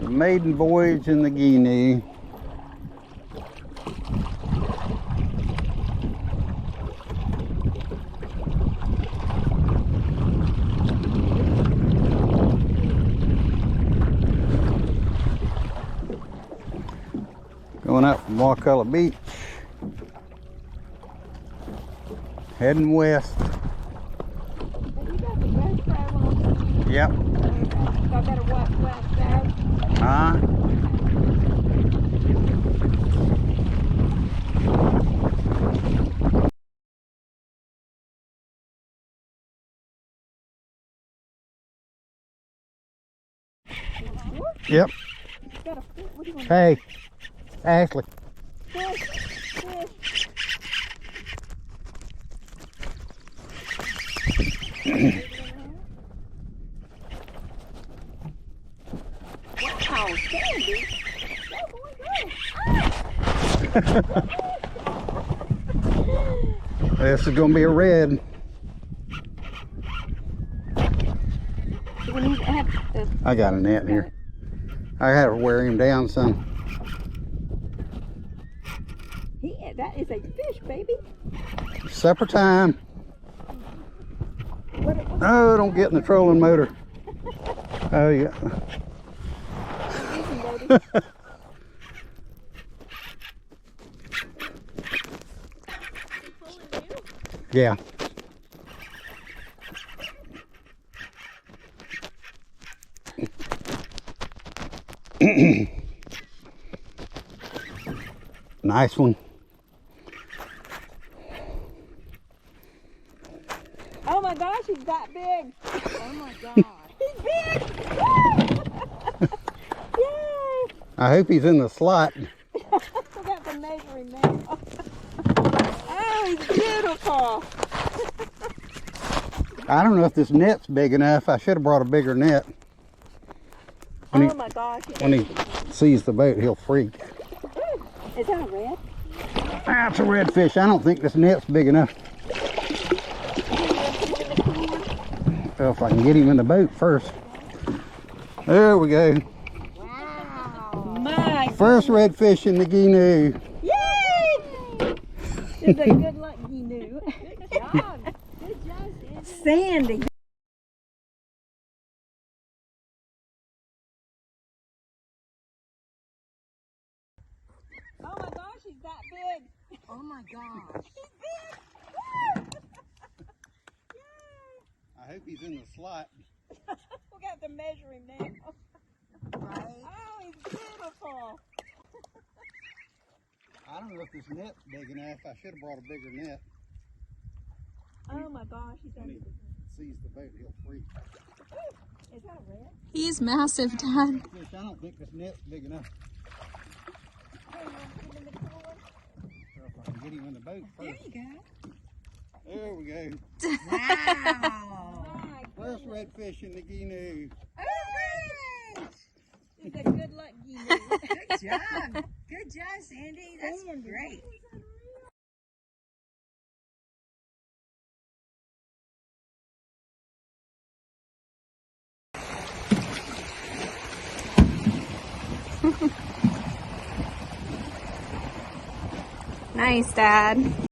Maiden voyage in the Gheenoe. Going up from Wakulla Beach, heading west. Yep. So I better walk west there. Yep. Hey, Ashley. Fish, fish. Wow, Sandy. This is going to be a red. I got a net here. I had to wear him down some. That is a fish, baby. Supper time. Oh, don't get in the trolling motor. Oh, yeah. Yeah. Nice one. Oh my gosh, he's that big. Oh my gosh. He's big. Yay. I hope he's in the slot. I got to measure him now. Oh, he's beautiful. I don't know if this net's big enough. I should have brought a bigger net. Oh my gosh. When he sees the boat, he'll freak. Is that a red? That's a redfish. I don't think this net's big enough. Well, if I can get him in the boat first. There we go. Wow. My First redfish in the Gheenoe. Yay! It's a good luck Gheenoe. Good job. Good job, Sandy. Oh my gosh, he's that big. Oh my gosh. He's big. Yay. I hope he's in the slot. We got to measure him now. Right. Oh, he's beautiful. I don't know if this net's big enough. I should have brought a bigger net. Oh my gosh, he's When he sees the boat, he'll freak. Is that a red? He's massive, Dad. Fish, I don't think this net's big enough. Well, if I can get him in the boat first. There you go. There we go. Wow. First redfish in the Gheenoe. Hooray! It's a good luck Gheenoe. Good job. Good job, Sandy. That's great. Nice, Dad.